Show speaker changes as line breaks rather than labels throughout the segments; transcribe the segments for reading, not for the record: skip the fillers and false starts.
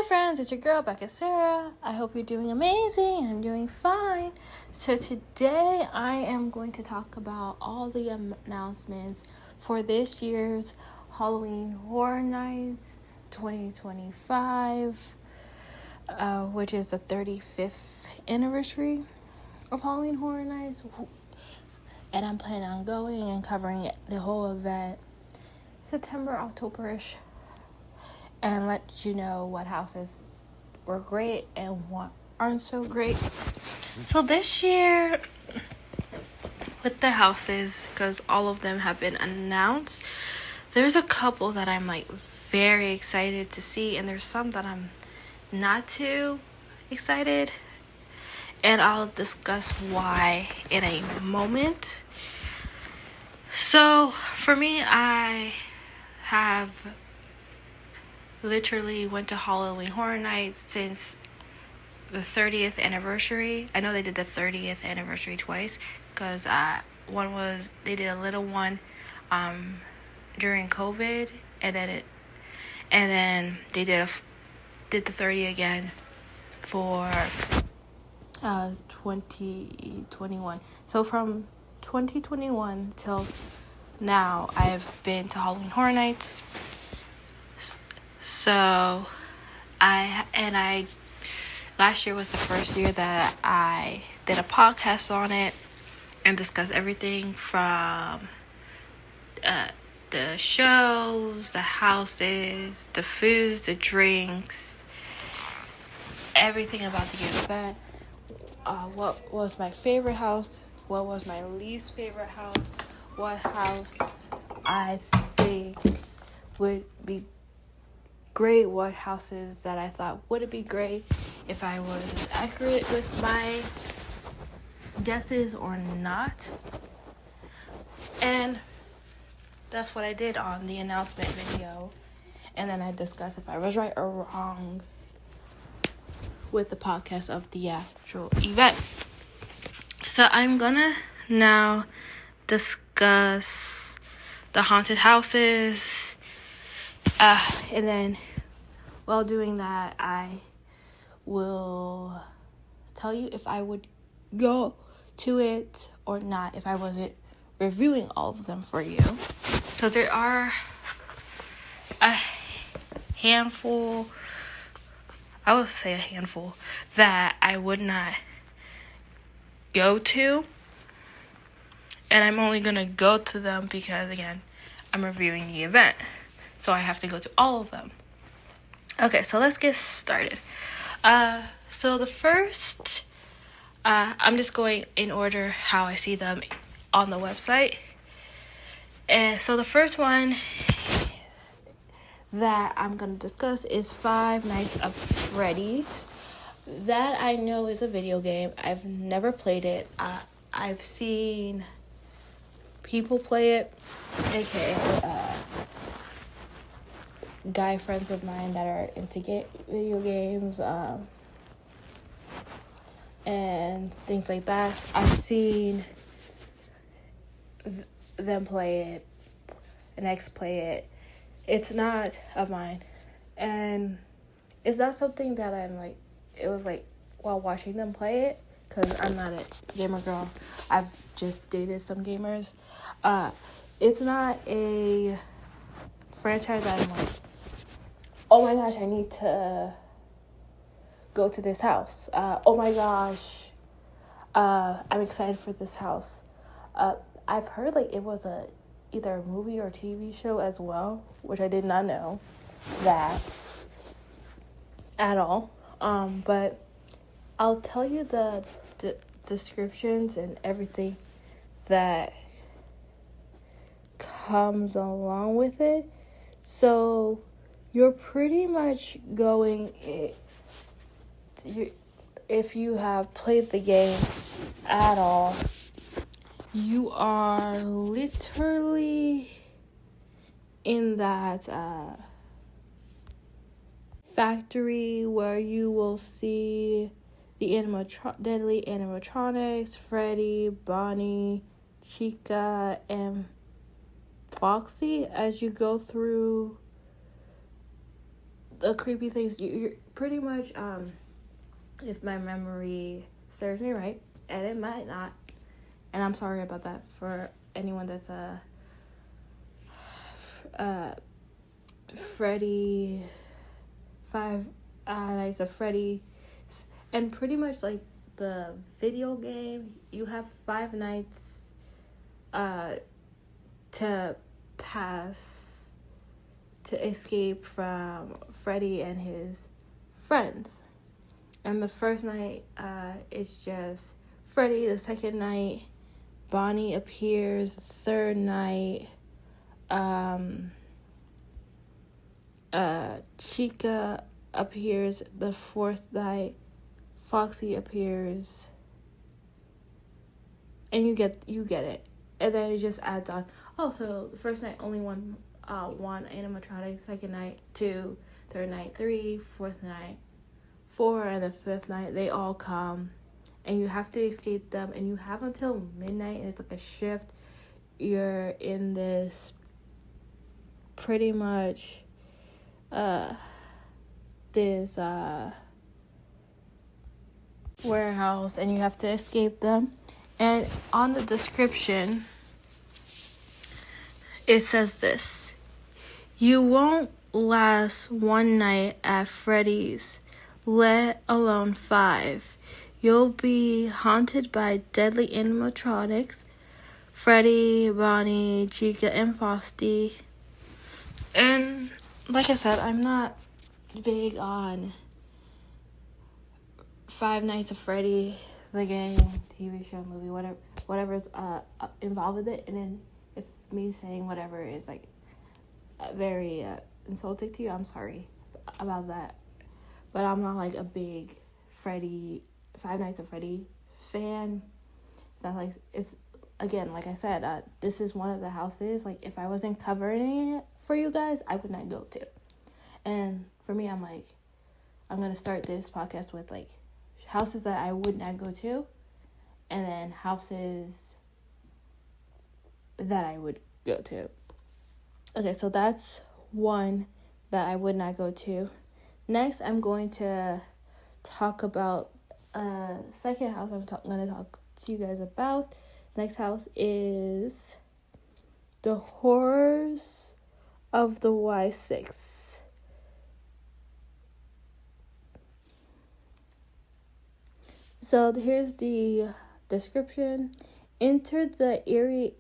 friends, it's your girl Becca Sarah. I hope you're doing amazing. I'm doing fine. So today I am going to talk about all the announcements for this year's Halloween Horror Nights 2025, which is the 35th anniversary of Halloween Horror Nights. And I'm planning on going and covering the whole event September, October-ish, and let you know what houses were great and what aren't so great. So this year, with the houses, because all of them have been announced, there's a couple that I'm very excited to see, and there's some that I'm not too excited, and I'll discuss why in a moment. So for me, I have literally went to Halloween Horror Nights since the 30th anniversary. I know they did the 30th anniversary twice, because they did a little one during COVID, and then they did the 30 again for 2021. So from 2021 till now, I've been to Halloween Horror Nights. So last year was the first year that I did a podcast on it and discussed everything from the shows, the houses, the foods, the drinks, everything about the event. What was my favorite house? What was my least favorite house? What house I think would be great? What houses that I thought would it be great if I was accurate with my guesses or not? And that's what I did on the announcement video. And then I discussed if I was right or wrong with the podcast of the actual event. So I'm gonna now discuss the haunted houses. And then while doing that, I will tell you if I would go to it or not if I wasn't reviewing all of them for you. Because there are a handful, I would say a handful, that I would not go to. And I'm only going to go to them because, again, I'm reviewing the event. So I have to go to all of them. Okay, so let's get started. So the first, I'm just going in order how I see them on the website. And so the first one that I'm going to discuss is Five Nights at Freddy's. That I know is a video game. I've never played it. I've seen people play it, aka guy friends of mine that are into video games and things like that. I've seen them play it, an ex play it. It's not of mine, and it's not something that it was while watching them play it, because I'm not a gamer girl. I've just dated some gamers. It's not a franchise that I'm oh my gosh, I need to go to this house. Oh my gosh, I'm excited for this house. I've heard it was either a movie or TV show as well, which I did not know that at all. But I'll tell you the descriptions and everything that comes along with it. So you're pretty much going, if you have played the game at all, you are literally in that factory where you will see the deadly animatronics, Freddy, Bonnie, Chica, and Foxy as you go through the creepy things, you're pretty much, if my memory serves me right, and it might not, and I'm sorry about that for anyone that's Freddy, Five Nights at Freddy, and pretty much like the video game, you have 5 nights to pass to escape from Freddy and his friends. And the first night is just Freddy. The second night, Bonnie appears. The third night, Chica appears. The fourth night, Foxy appears. And you get it. And then it just adds on. Oh, so the first night only one animatronic. Second night 2. Third night 3. Fourth night 4, and the fifth night they all come, and you have to escape them, and you have until midnight, and it's like a shift. You're in this pretty much this warehouse, and you have to escape them. And on the description it says this: you won't last one night at Freddy's, let alone 5. You'll be haunted by deadly animatronics, Freddy, Bonnie, Chica, and Frosty. And like I said, I'm not big on Five Nights at Freddy, the game, TV show, movie, whatever's involved with it. And then if me saying whatever is like very insulting to you, I'm sorry about that. But I'm not like a big Five Nights at Freddy fan. It's not like, it's, again, like I said, this is one of the houses, like, if I wasn't covering it for you guys, I would not go to. And for me, I'm like, I'm going to start this podcast with, like, houses that I would not go to, and then houses that I would go to. Okay, so that's one that I would not go to. Next, I'm going to talk about second house I'm going to talk to you guys about. Next house is The Horrors of the Y6. So here's the description. Enter the eerie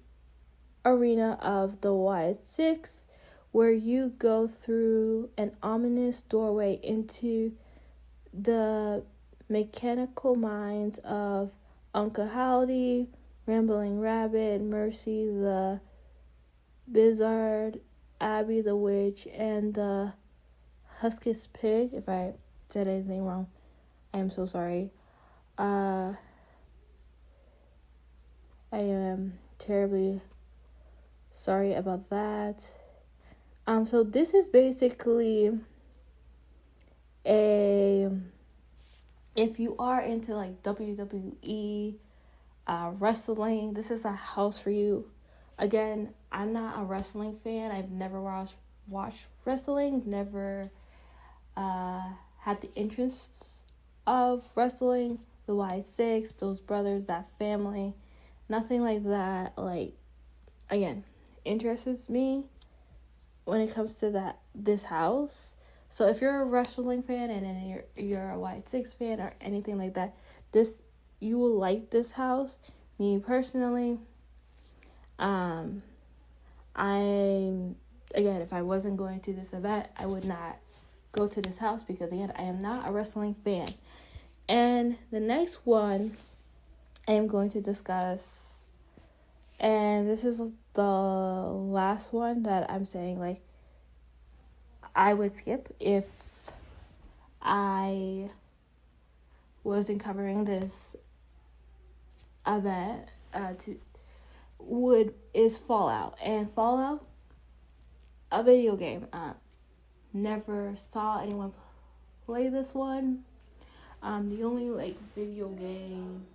arena of the Y6, where you go through an ominous doorway into the mechanical minds of Uncle Howdy, Rambling Rabbit, Mercy the Bizard, Abby the Witch, and the Huskus Pig. If I said anything wrong, I am so sorry. I am terribly sorry about that. So this is basically if you are into like WWE, wrestling, this is a house for you. Again, I'm not a wrestling fan. I've never watched wrestling, never had the interests of wrestling, the Y6, those brothers, that family, nothing like that. Like, again, interests me when it comes to this house. So if you're a wrestling fan and then you're a Y6 fan or anything like that, you will like this house. Me personally, again, if I wasn't going to this event, I would not go to this house because, again, I am not a wrestling fan. And the next one I am going to discuss, and this is the last one that I'm saying, like, I would skip if I wasn't covering this event, is Fallout. And Fallout, a video game. Never saw anyone play this one. The only like video game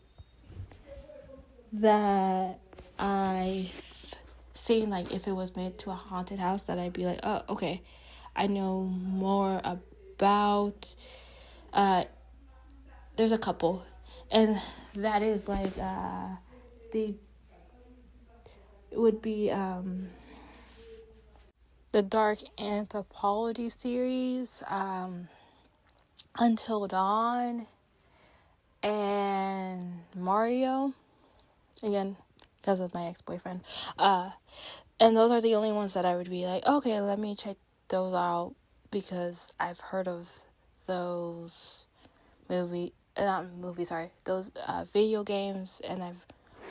that I've seen, like, if it was made to a haunted house, that I'd be like, oh, okay, I know more about, there's a couple, and that is like, it would be, the Dark Anthropology series, Until Dawn, and Mario, again, because of my ex-boyfriend, and those are the only ones that I would be like, okay, let me check those out, because I've heard of those those video games, and I've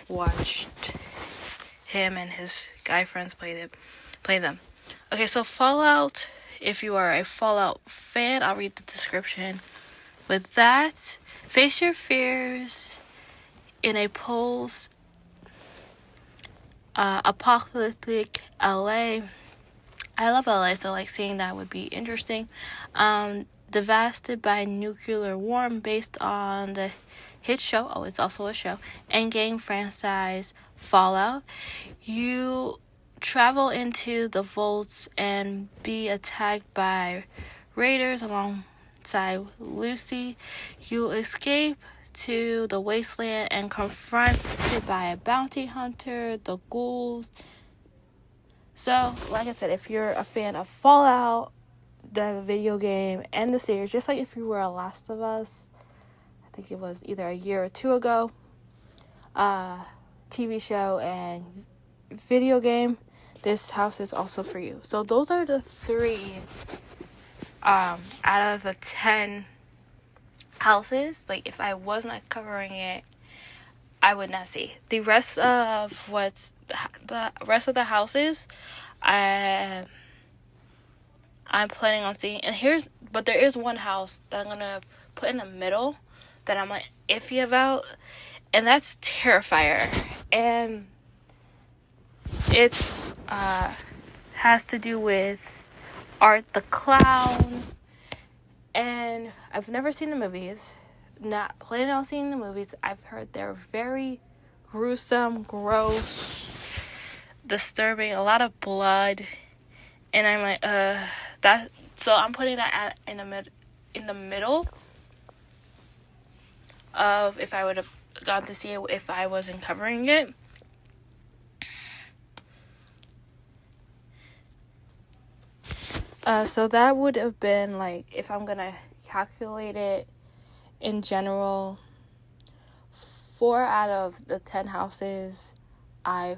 watched him and his guy friends play them. Okay, so Fallout, if you are a Fallout fan, I'll read the description. With that, face your fears in a post-apocalyptic LA. I love LA, so like seeing that would be interesting. Devastated by nuclear war, based on the hit show, it's also a show, and game franchise Fallout. You travel into the vaults and be attacked by raiders alongside Lucy. You escape to the wasteland and confronted by a bounty hunter, the ghouls. So, like I said, if you're a fan of Fallout, the video game, and the series, just like if you were a Last of Us, I think it was either a year or two ago, TV show and video game, this house is also for you. So those are the 3 out of the 10 houses. Like, if I was not covering it, I would not see the rest of the houses. I'm planning on seeing, but there is one house that I'm gonna put in the middle that I'm like iffy about, and that's Terrifier, and it's has to do with Art the Clown, and I've never seen the movies. Not planning on seeing the movies. I've heard they're very gruesome, gross, disturbing, a lot of blood, and I'm like, that. So I'm putting that in the middle of if I would have gone to see it if I wasn't covering it. So that would have been like, if I'm gonna calculate it in general, 4 out of the 10 houses I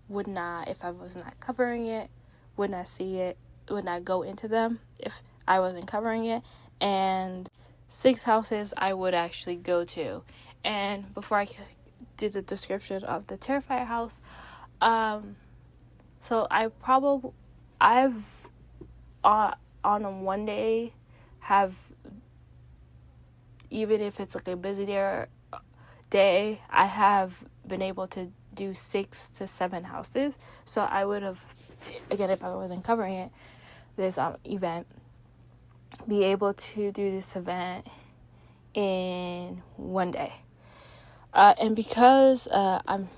would not, if I was not covering it, would not see it, would not go into them if I wasn't covering it, and 6 houses I would actually go to. And before I do the description of the Terrifier house, so I've on a one day have, even if it's like a busy day, I have been able to do 6 to 7 houses. So I would have, again, if I wasn't covering it, this event, be able to do this event in one day. And because I'm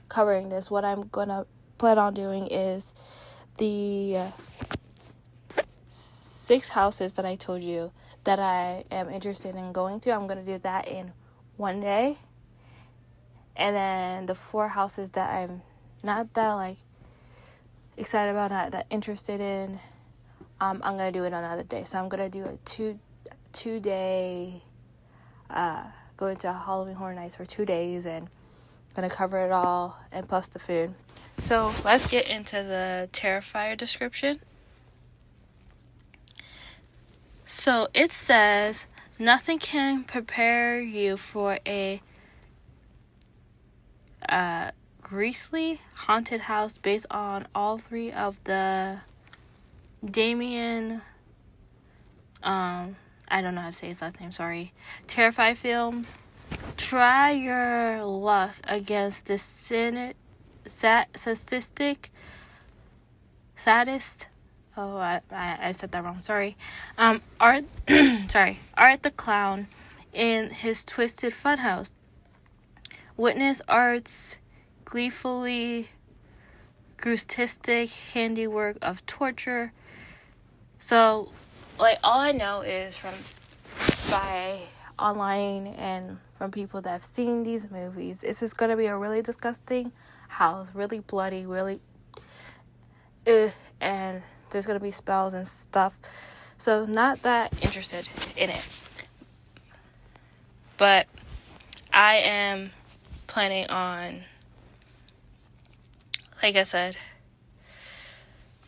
covering this, what I'm gonna plan on doing is the 6 houses that I told you that I am interested in going to. I'm gonna do that in one day, and then the 4 houses that I'm not that like excited about, not that interested in, I'm gonna do it another day. So I'm gonna do a two day going to Halloween Horror Nights for 2 days, and gonna cover it all, and plus the food. So let's get into the Terrifier description. So it says, nothing can prepare you for a grisly haunted house based on all 3 of the Damien, I don't know how to say his last name, sorry, Terrifier films. Try your luck against the sadist. Oh, I said that wrong. Sorry. Art the Clown in his twisted funhouse. Witness Art's gleefully gratuitous handiwork of torture. So like, all I know is by online and from people that have seen these movies, this is going to be a really disgusting house, really bloody, really and there's going to be spells and stuff. So not that interested in it. But I am planning on, like I said,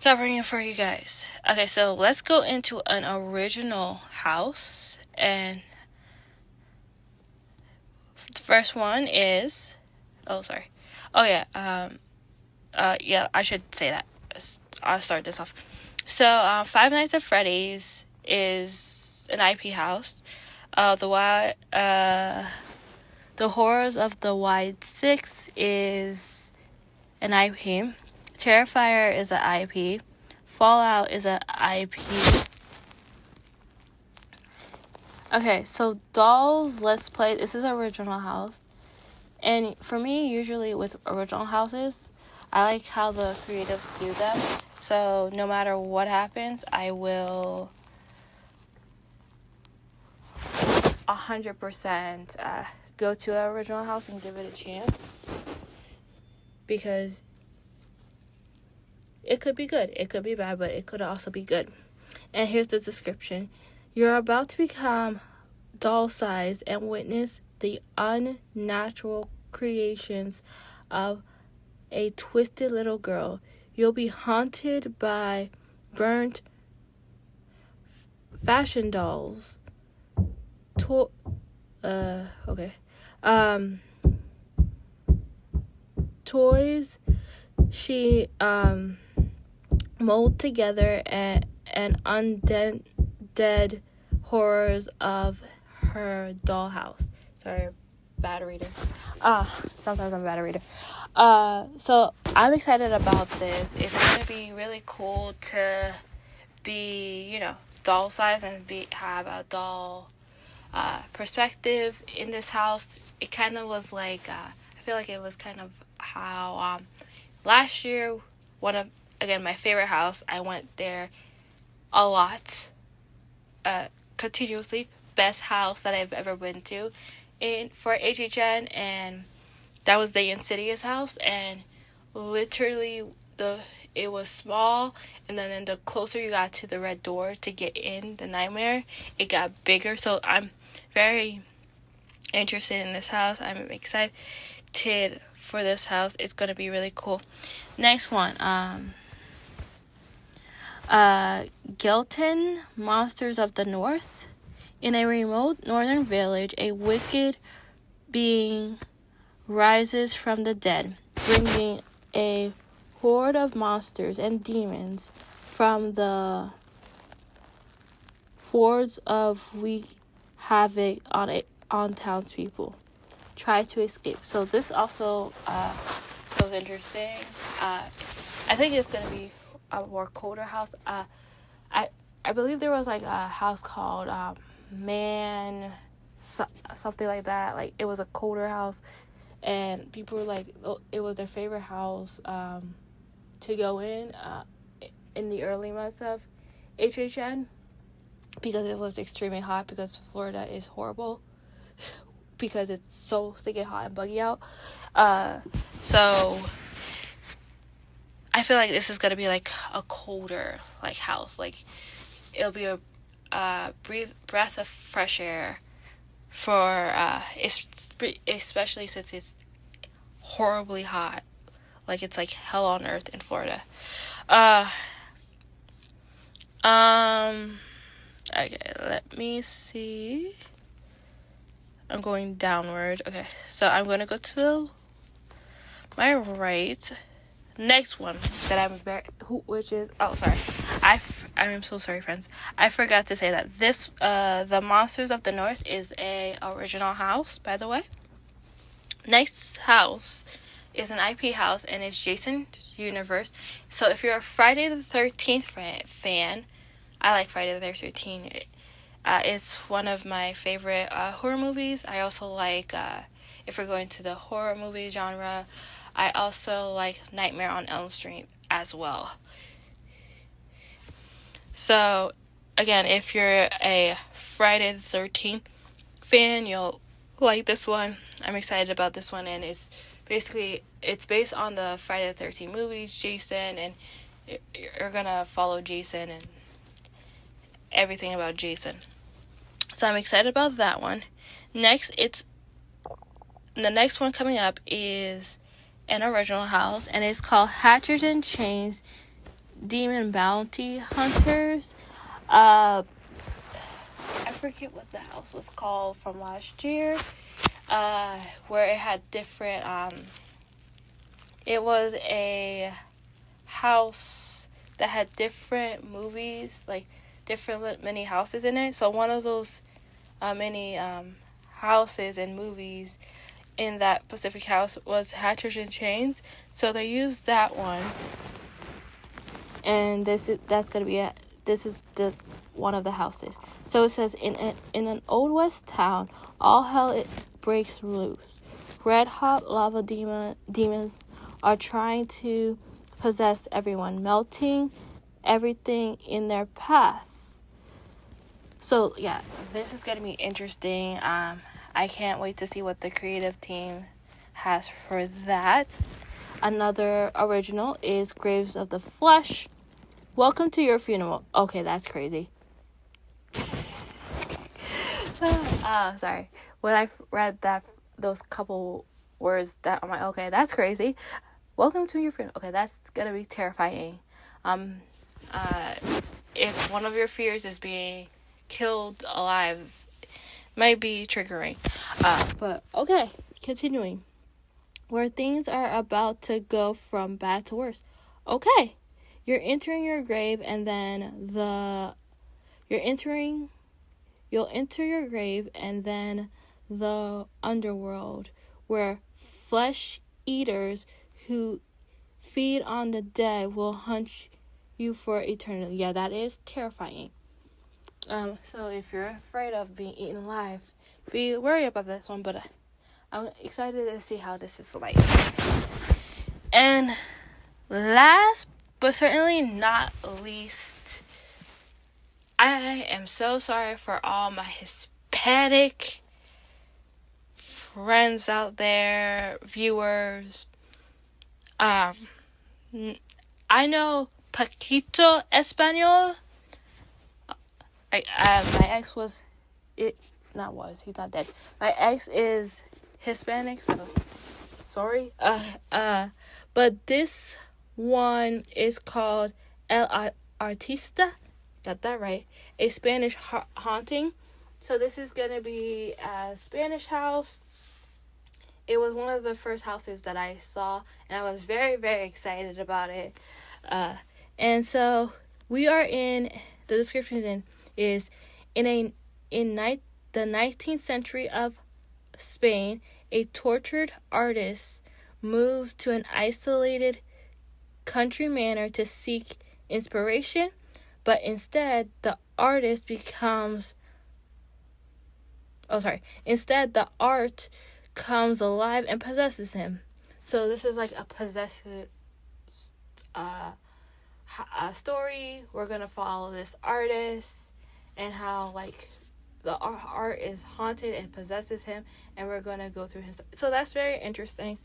covering it for you guys. Okay, so let's go into an original house. And the first one is, yeah, I should say that. I'll start this off. So, Five Nights at Freddy's is an IP house. The Horrors of the Wide Six is an IP. Terrifier is an IP. Fallout is an IP. Okay, so Dolls Let's Play. This is original house. And for me, usually with original houses, I like how the creatives do them. So no matter what happens, I will 100% go to an original house and give it a chance. Because it could be good. It could be bad, but it could also be good. And here's the description. You're about to become doll-sized and witness the unnatural creations of a twisted little girl. You'll be haunted by burnt fashion dolls. Toys she mold together and undead horrors of her dollhouse. Sorry, bad reader. Sometimes I'm a bad reader. So I'm excited about this. It's gonna be really cool to be, doll size and have a doll perspective in this house. It kind of was like I feel like it was kind of how last year, my favorite house, I went there a lot, continuously. Best house that I've ever been to for HHN, and that was the Insidious house. And literally, it was small, and then the closer you got to the red door to get in the nightmare, it got bigger. So I'm very interested in this house. I'm excited for this house. It's gonna be really cool. Next one, Gilton Monsters of the North. In a remote northern village, a wicked being rises from the dead, bringing a horde of monsters and demons from the fords of wreak havoc on townspeople. Try to escape. So this also feels interesting. I think it's gonna be a more colder house. I believe there was like a house called something like that. Like it was a colder house, and people were like, it was their favorite house to go in the early months of HHN because it was extremely hot, because Florida is horrible because it's so stinking hot and buggy out. So I feel like this is gonna be like a colder like house. Like it'll be a breath of fresh air for especially since it's horribly hot. Like it's like hell on earth in Florida. Okay, let me see. I'm going downward. Okay, so I'm going to go to my right. Next one that I'm so sorry, friends. I forgot to say that this, the Monsters of the North is a original house, by the way. Next house is an IP house, and it's Jason's Universe. So if you're a Friday the 13th fan, I like Friday the 13th. It's one of my favorite horror movies. I also like, if we're going to the horror movie genre, I also like Nightmare on Elm Street as well. So again, if you're a Friday the 13th fan, you'll like this one. I'm excited about this one, and it's based on the Friday the 13th movies, Jason, and you're gonna follow Jason and everything about Jason. So I'm excited about that one. Next, the next one coming up is an original house, and it's called HHN Demon Bounty Hunters. I forget what the house was called from last year, where it had different, it was a house that had different movies, like different mini houses in it. So one of those mini houses and movies in that Pacific house was Hatchers and Chains. So they used that one, and this is the one of the houses. So it says, in an old west town, all hell it breaks loose. Red hot lava demons are trying to possess everyone, melting everything in their path. So yeah, this is gonna be interesting. I can't wait to see what the creative team has for that. Another original is Graves of the Flesh. Welcome to your funeral. Okay, that's crazy. Sorry. When I read those couple words, that I'm like, okay, that's crazy. Welcome to your funeral. Okay, that's gonna be terrifying. If one of your fears is being killed alive, might be triggering. But okay, continuing. Where things are about to go from bad to worse. Okay, you're entering your grave, and then you'll enter your grave, and then the underworld, where flesh eaters who feed on the dead will hunt you for eternity. Yeah, that is terrifying. So if you're afraid of being eaten alive, be worried about this one, but I'm excited to see how this is like. And last but certainly not least, I am so sorry for all my Hispanic friends out there, viewers. I know poquito Espanol. My ex he's not dead. My ex is Hispanic, so sorry. But this one is called El Artista. Got that right. A Spanish haunting. So this is gonna be a Spanish house. It was one of the first houses that I saw, and I was very, very excited about it. And so we are in the description is the 19th century of Spain, a tortured artist moves to an isolated country manor to seek inspiration, but instead the art comes alive and possesses him. So this is like a possessive story. We're gonna follow this artist and how like the art is haunted and possesses him, and we're gonna go through his. So that's very interesting.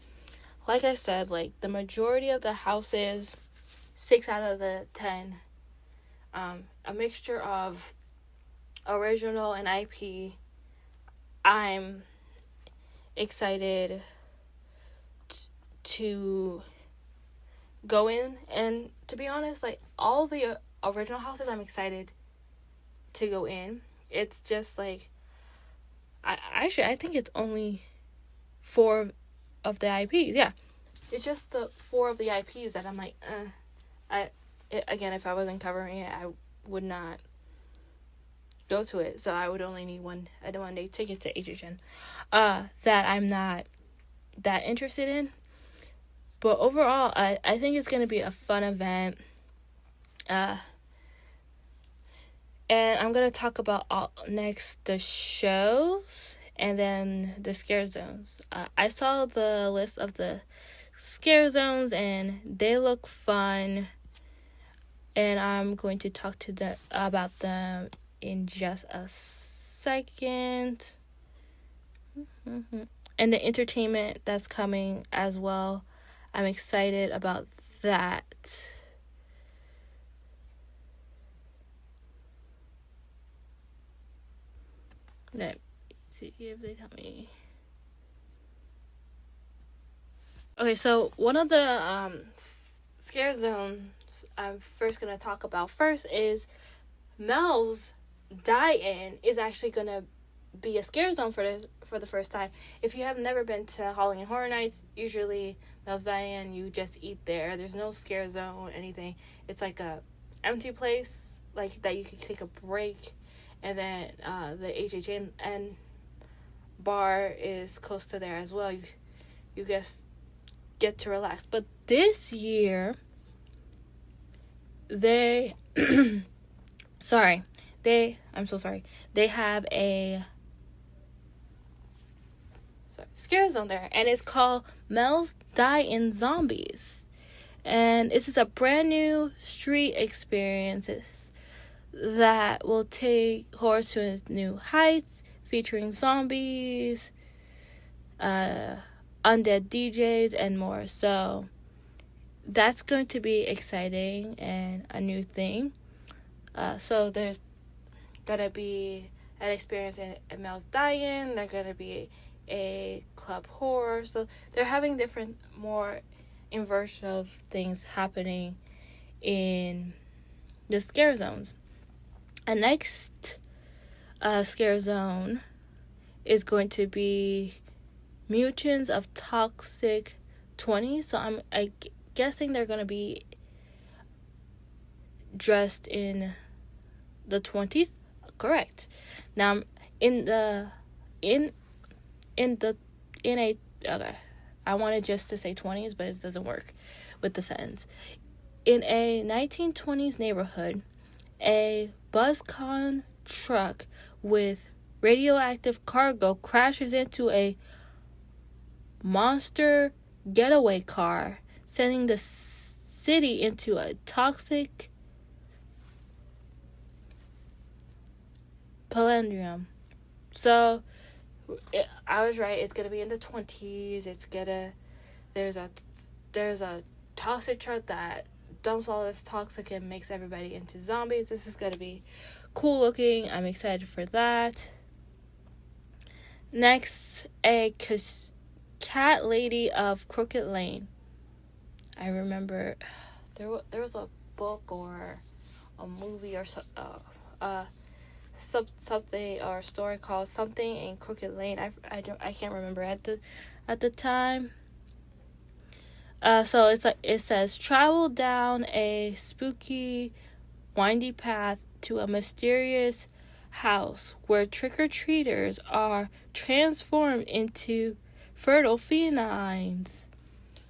Like I said, like the majority of the houses, 6 out of the 10, a mixture of original and IP. I'm excited to go in, and to be honest, like all the original houses, I'm excited to go in. It's just like I think it's only 4 of the IPs. Yeah, it's just the 4 of the IPs that I'm like, again, if I wasn't covering it, I would not go to it. So I would only need one day ticket to HHN that I'm not that interested in. But overall, I think it's going to be a fun event. And I'm going to talk about next the shows and then the scare zones. I saw the list of the scare zones and they look fun. and I'm going to talk to them about them in just a second. And the entertainment that's coming as well, I'm excited about that. Let me see if they tell me. Okay, so one of the scare zones I'm first going to talk about first is Mel's Die-In is actually going to be a scare zone for the first time. If you have never been to Halloween Horror Nights, usually Mel's Die-In, you just eat there. There's no scare zone, anything. It's like a empty place, like that you can take a break. And then the HHN bar is close to there as well. You just get to relax. But this year, they I'm so sorry. They have a scare zone there, and it's called Mel's Die-In Zombies. And this is a brand new street experience that will take horror to new heights, featuring zombies, undead DJs, and more. So that's going to be exciting and a new thing. So there's gonna be an experience at Mel's Die-In. There's gonna be a club horror. So they're having different, more immersive things happening in the scare zones. A next scare zone is going to be Mutants of Toxic 20. So I'm guessing they're going to be dressed in the 20s. Correct. Now I wanted just to say 20s, but it doesn't work with the sentence. In a 1920s neighborhood, a BuzzCon truck with radioactive cargo crashes into a monster getaway car, sending the city into a toxic palindrome. So I was right. It's gonna be in the 20s. There's a toxic truck that dumps all this toxic and makes everybody into zombies. This is gonna be cool looking. I'm excited for that. Next, a cat lady of Crooked Lane. I remember there was a book or a movie or something or a story called Something in Crooked Lane. I can't remember at the time. So it says travel down a spooky, windy path to a mysterious house where trick-or-treaters are transformed into fertile felines.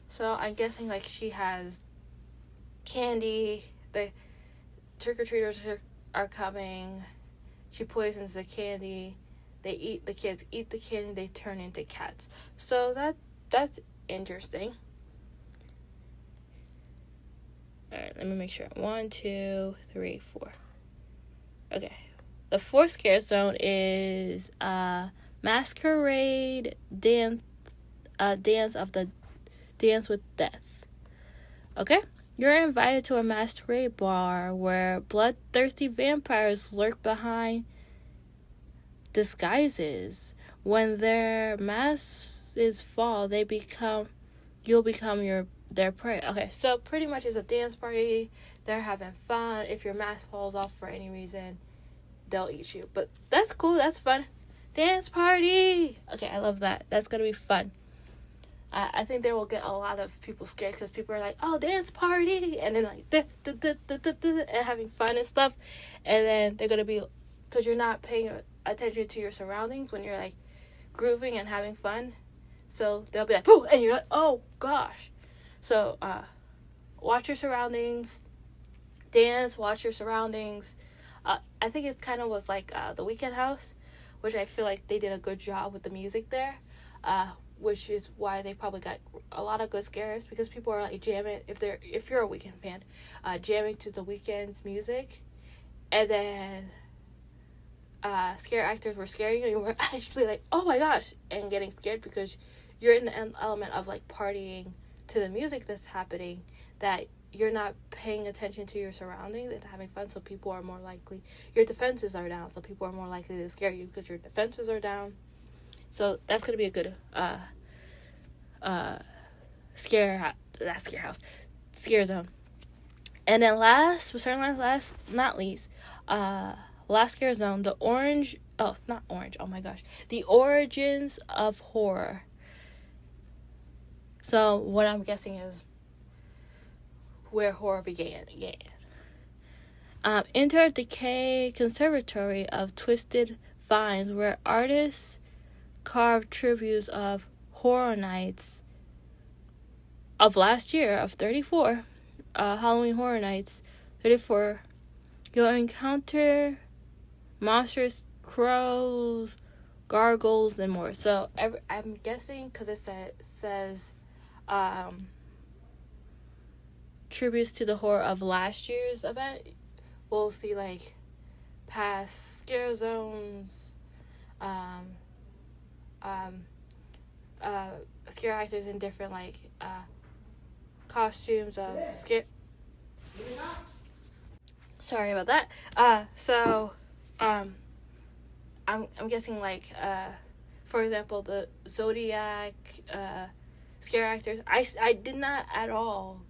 So I'm guessing like she has candy. The trick-or-treaters are coming. She poisons the candy. The kids eat the candy. They turn into cats. So that's interesting. Alright, let me make sure. 1, 2, 3, 4. Okay. The fourth scare zone is masquerade dance with death. Okay? You're invited to a masquerade bar where bloodthirsty vampires lurk behind disguises. When their masks fall, you'll become their prey. Okay, so pretty much it's a dance party. They're having fun. If your mask falls off for any reason, they'll eat you. But that's cool. That's fun. Dance party. Okay, I love that. That's gonna be fun. I think they will get a lot of people scared because people are like, oh, dance party, and then like and having fun and stuff, and then they're gonna be, because you're not paying attention to your surroundings when you're like grooving and having fun, so they'll be like, "Pooh," and you're like, oh gosh. So watch your surroundings, dance, watch your surroundings. I think it kind of was like the Weekend House, which I feel like they did a good job with the music there. which is why they probably got a lot of good scares, because people are like jamming, if you're a Weeknd fan, jamming to the Weeknd's music, and then scare actors were scaring you, and you were actually like, oh my gosh, and getting scared because you're in the element of like partying to the music that's happening, that you're not paying attention to your surroundings and having fun, so people are more likely, your defenses are down, so people are more likely to scare you because your defenses are down. So that's going to be a good scare zone. And then last not least, last scare zone, the origins of horror. So what I'm guessing is where horror began. Enter the decay conservatory of twisted vines, where artists carved tributes of Horror Nights of last year, of 34, Halloween Horror Nights 34. You'll encounter monsters, crows, gargoyles, and more. So I'm guessing, because it says tributes to the horror of last year's event, we'll see like past scare zones, scare actors in different like costumes of scare. Sorry about that. I'm guessing like for example, the Zodiac scare actors. I did not at all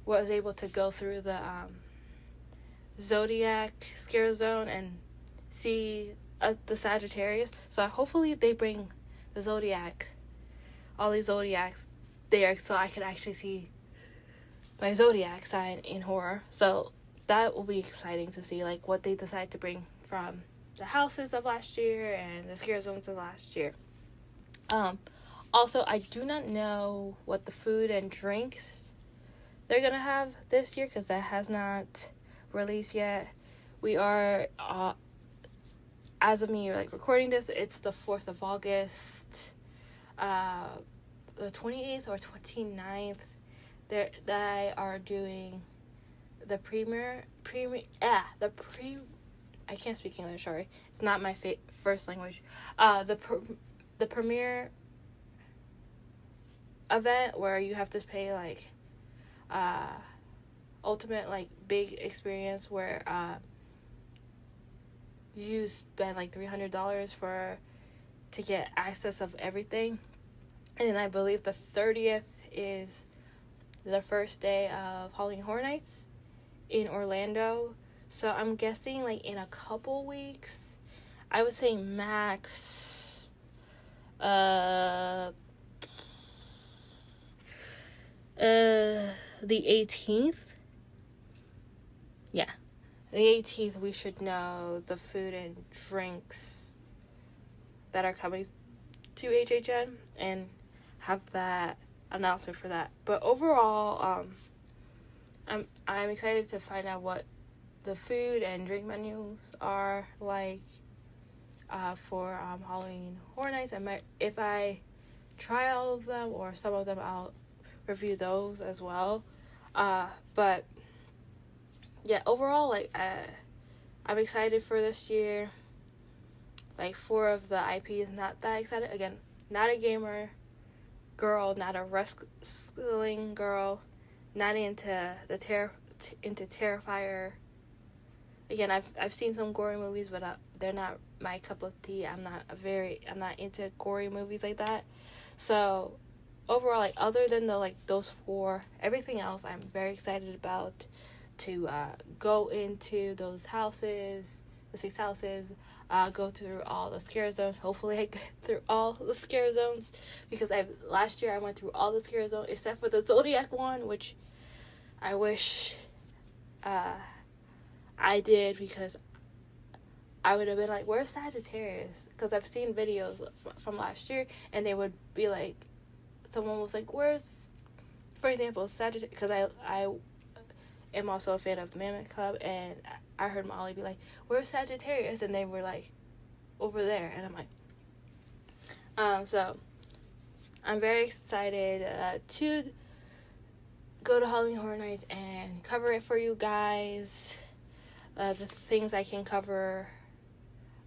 was able to go through the Zodiac scare zone and see the Sagittarius. So hopefully they bring the Zodiac, all these Zodiacs there, so I can actually see my Zodiac sign in horror. So that will be exciting to see, like, what they decide to bring from the houses of last year and the scare zones of last year. Also, I do not know what the food and drinks they're gonna have this year, because that has not released yet. We are as of me like recording this, it's the 4th of August, the 28th or 29th. They are doing the I can't speak English, sorry. It's not my first language. The premiere event where you have to pay like ultimate like big experience, where you spend like $300 to get access of everything. And then I believe the 30th is the first day of Halloween Horror Nights in Orlando. So I'm guessing like in a couple weeks, I would say max the 18th. Yeah. The 18th, we should know the food and drinks that are coming to HHN and have that announcement for that. But overall, I'm excited to find out what the food and drink menus are like for Halloween Horror Nights. If I try all of them or some of them, I'll review those as well. But yeah, overall, like, I'm excited for this year. Like, 4 of the IPs, not that excited. Again, not a gamer girl, not a wrestling girl, not into into Terrifier. Again, I've seen some gory movies, but they're not my cup of tea. I'm not into gory movies like that. So overall, like, other than those 4, everything else I'm very excited about, to go into those houses, the 6 houses, go through all the scare zones. Hopefully I get through all the scare zones, because last year I went through all the scare zones except for the Zodiac one, which I wish I did, because I would have been like, where's Sagittarius? Because I've seen videos from last year, and they would be like, someone was like, where's, for example, Sagittarius? Because I am also a fan of Mammoth Club, and I heard Molly be like, where's Sagittarius? And they were like, over there. And I'm like, so I'm very excited to go to Halloween Horror Nights and cover it for you guys. The things I can cover,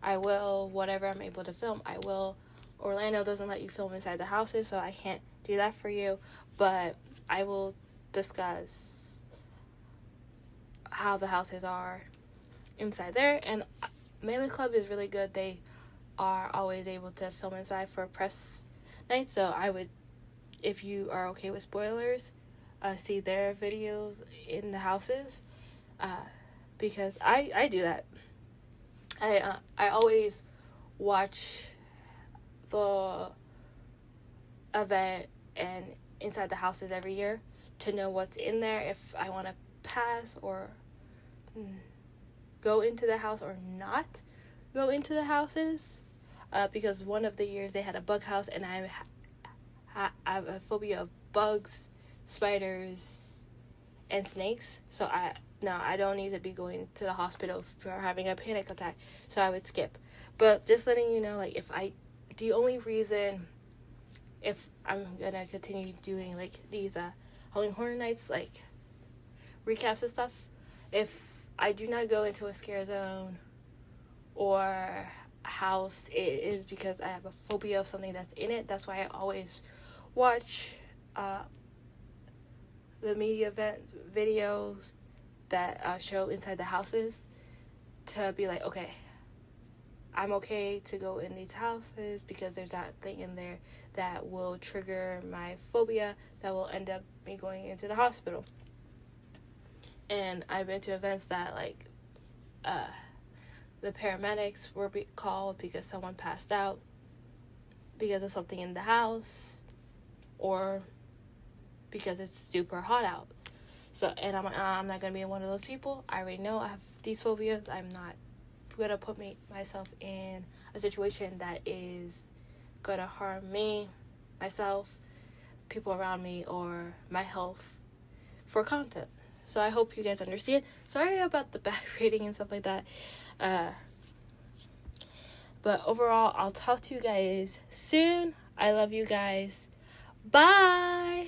I will. Whatever I'm able to film, I will. Orlando doesn't let you film inside the houses, so I can't do that for you. But I will discuss how the houses are inside there. And Mammoth Club is really good. They are always able to film inside for press nights. So I would, if you are okay with spoilers, see their videos in the houses. Because I do that. I always watch the event and inside the houses every year to know what's in there, if I want to pass or go into the house or not go into the houses. Because one of the years they had a bug house, and I have a phobia of bugs, spiders, and snakes. So I don't need to be going to the hospital for having a panic attack, so I would skip. But just letting you know, like, the only reason if I'm gonna continue doing like these Halloween Horror Nights like recaps and stuff, if I do not go into a scare zone or house, it is because I have a phobia of something that's in it. That's why I always watch the media event videos that show inside the houses to be like, okay, I'm okay to go in these houses because there's that thing in there that will trigger my phobia that will end up me going into the hospital. And I've been to events that like the paramedics were called because someone passed out because of something in the house, or because it's super hot out. So, and I'm not going to be one of those people. I already know I have these phobias. I'm not going to put myself in a situation that is going to harm me, myself, people around me, or my health for content. So I hope you guys understand. Sorry about the bad rating and stuff like that. But overall, I'll talk to you guys soon. I love you guys. Bye!